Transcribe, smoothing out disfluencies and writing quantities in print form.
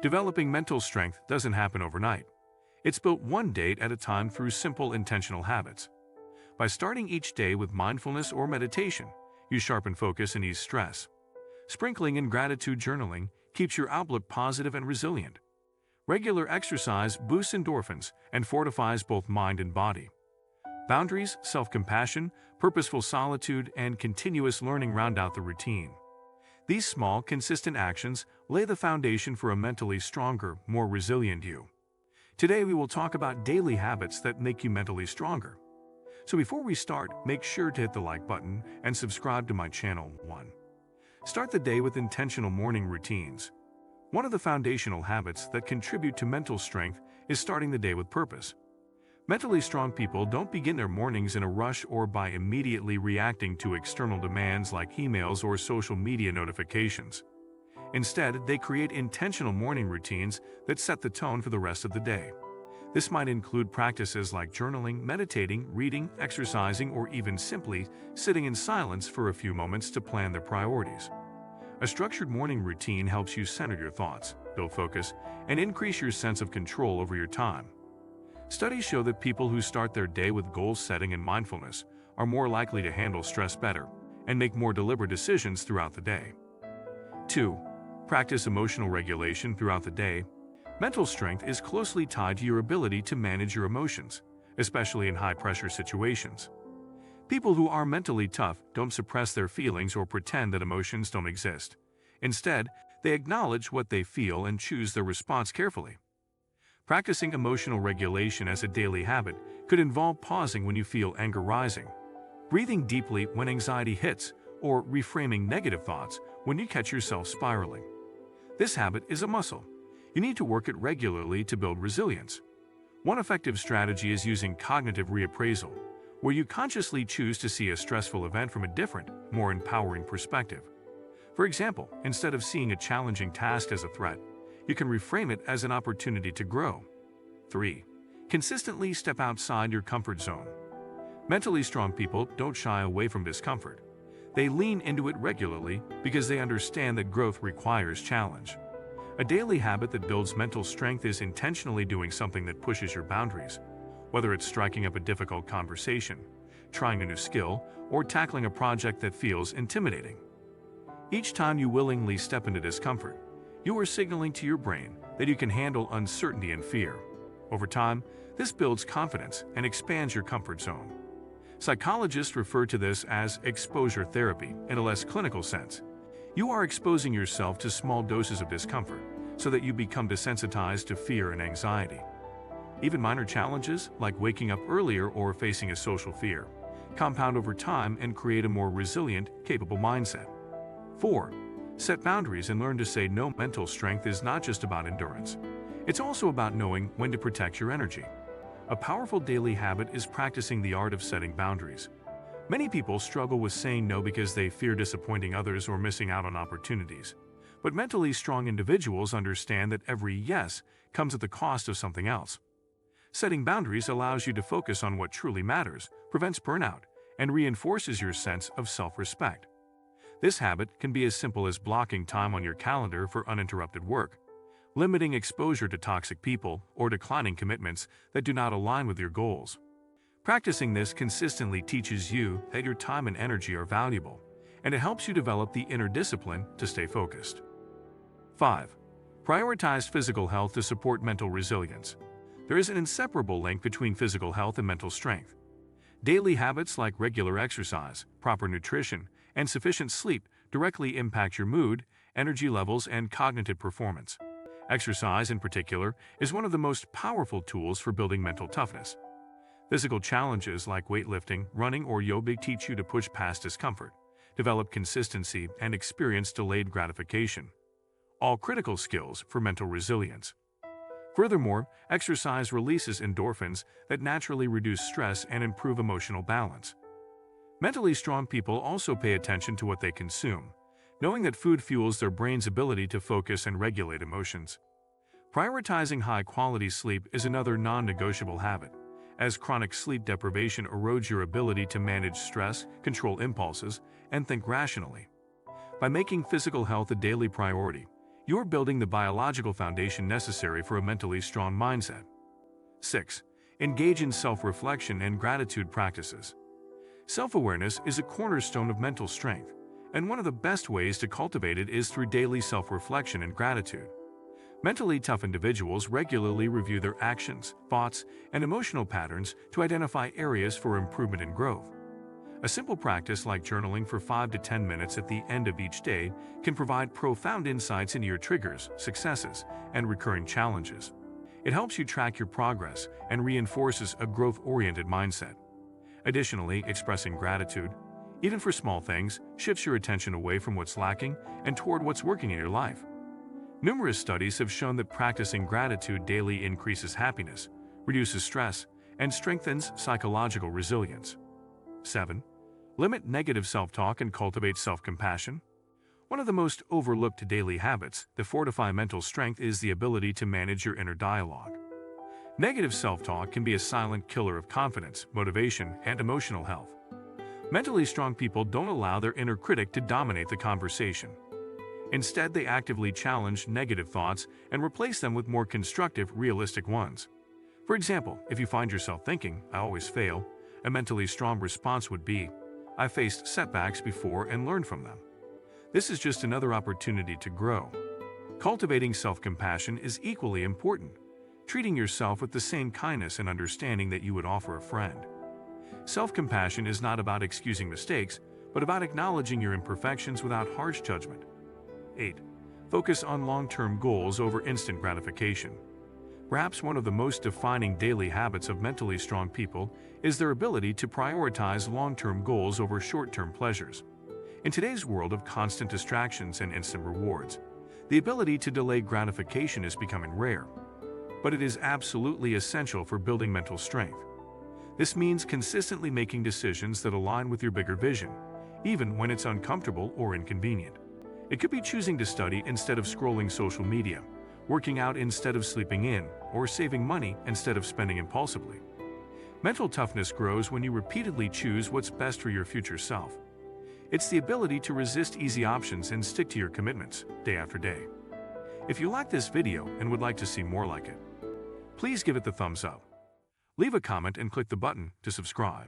Developing mental strength doesn't happen overnight. It's built one day at a time through simple intentional habits. By starting each day with mindfulness or meditation, you sharpen focus and ease stress. Sprinkling in gratitude journaling keeps your outlook positive and resilient. Regular exercise boosts endorphins and fortifies both mind and body. Boundaries, self-compassion, purposeful solitude, and continuous learning round out the routine. These small, consistent actions lay the foundation for a mentally stronger, more resilient you. Today we will talk about daily habits that make you mentally stronger. So before we start, make sure to hit the like button and subscribe to my channel. 1. Start the day with intentional morning routines. One of the foundational habits that contribute to mental strength is starting the day with purpose. Mentally strong people don't begin their mornings in a rush or by immediately reacting to external demands like emails or social media notifications. Instead, they create intentional morning routines that set the tone for the rest of the day. This might include practices like journaling, meditating, reading, exercising, or even simply sitting in silence for a few moments to plan their priorities. A structured morning routine helps you center your thoughts, build focus, and increase your sense of control over your time. Studies show that people who start their day with goal setting and mindfulness are more likely to handle stress better and make more deliberate decisions throughout the day. 2. Practice emotional regulation throughout the day. Mental strength is closely tied to your ability to manage your emotions, especially in high-pressure situations. People who are mentally tough don't suppress their feelings or pretend that emotions don't exist. Instead, they acknowledge what they feel and choose their response carefully. Practicing emotional regulation as a daily habit could involve pausing when you feel anger rising, breathing deeply when anxiety hits, or reframing negative thoughts when you catch yourself spiraling. This habit is a muscle. You need to work it regularly to build resilience. One effective strategy is using cognitive reappraisal, where you consciously choose to see a stressful event from a different, more empowering perspective. For example, instead of seeing a challenging task as a threat, you can reframe it as an opportunity to grow. 3. Consistently step outside your comfort zone. Mentally strong people don't shy away from discomfort. They lean into it regularly because they understand that growth requires challenge. A daily habit that builds mental strength is intentionally doing something that pushes your boundaries, whether it's striking up a difficult conversation, trying a new skill, or tackling a project that feels intimidating. Each time you willingly step into discomfort, you are signaling to your brain that you can handle uncertainty and fear. Over time, this builds confidence and expands your comfort zone. Psychologists refer to this as exposure therapy in a less clinical sense. You are exposing yourself to small doses of discomfort so that you become desensitized to fear and anxiety. Even minor challenges, like waking up earlier or facing a social fear, compound over time and create a more resilient, capable mindset. 4. Set boundaries and learn to say no. Mental strength is not just about endurance. It's also about knowing when to protect your energy. A powerful daily habit is practicing the art of setting boundaries. Many people struggle with saying no because they fear disappointing others or missing out on opportunities. But mentally strong individuals understand that every yes comes at the cost of something else. Setting boundaries allows you to focus on what truly matters, prevents burnout, and reinforces your sense of self-respect. This habit can be as simple as blocking time on your calendar for uninterrupted work, limiting exposure to toxic people, or declining commitments that do not align with your goals. Practicing this consistently teaches you that your time and energy are valuable, and it helps you develop the inner discipline to stay focused. 5. Prioritize physical health to support mental resilience. There is an inseparable link between physical health and mental strength. Daily habits like regular exercise, proper nutrition, and sufficient sleep directly impact your mood, energy levels, and cognitive performance. Exercise, in particular, is one of the most powerful tools for building mental toughness. Physical challenges like weightlifting, running, or yoga teach you to push past discomfort, develop consistency, and experience delayed gratification, all critical skills for mental resilience. Furthermore, exercise releases endorphins that naturally reduce stress and improve emotional balance. Mentally strong people also pay attention to what they consume, knowing that food fuels their brain's ability to focus and regulate emotions. Prioritizing high-quality sleep is another non-negotiable habit, as chronic sleep deprivation erodes your ability to manage stress, control impulses, and think rationally. By making physical health a daily priority, You're building the biological foundation necessary for a mentally strong mindset. 6. Engage in self-reflection and gratitude practices. Self-awareness is a cornerstone of mental strength, and one of the best ways to cultivate it is through daily self-reflection and gratitude. Mentally tough individuals regularly review their actions, thoughts, and emotional patterns to identify areas for improvement and growth. A simple practice like journaling for 5 to 10 minutes at the end of each day can provide profound insights into your triggers, successes, and recurring challenges. It helps you track your progress and reinforces a growth-oriented mindset. Additionally, expressing gratitude, even for small things, shifts your attention away from what's lacking and toward what's working in your life. Numerous studies have shown that practicing gratitude daily increases happiness, reduces stress, and strengthens psychological resilience. 7. Limit negative self-talk and cultivate self-compassion. One of the most overlooked daily habits that fortify mental strength is the ability to manage your inner dialogue. Negative self-talk can be a silent killer of confidence, motivation, and emotional health. Mentally strong people don't allow their inner critic to dominate the conversation. Instead, they actively challenge negative thoughts and replace them with more constructive, realistic ones. For example, if you find yourself thinking, "I always fail," a mentally strong response would be, "I faced setbacks before and learned from them. This is just another opportunity to grow." Cultivating self-compassion is equally important, treating yourself with the same kindness and understanding that you would offer a friend. Self-compassion is not about excusing mistakes, but about acknowledging your imperfections without harsh judgment. 8. Focus on long-term goals over instant gratification. Perhaps one of the most defining daily habits of mentally strong people is their ability to prioritize long-term goals over short-term pleasures. In today's world of constant distractions and instant rewards, the ability to delay gratification is becoming rare. But it is absolutely essential for building mental strength. This means consistently making decisions that align with your bigger vision, even when it's uncomfortable or inconvenient. It could be choosing to study instead of scrolling social media, working out instead of sleeping in, or saving money instead of spending impulsively. Mental toughness grows when you repeatedly choose what's best for your future self. It's the ability to resist easy options and stick to your commitments, day after day. If you like this video and would like to see more like it, please give it the thumbs up. Leave a comment and click the button to subscribe.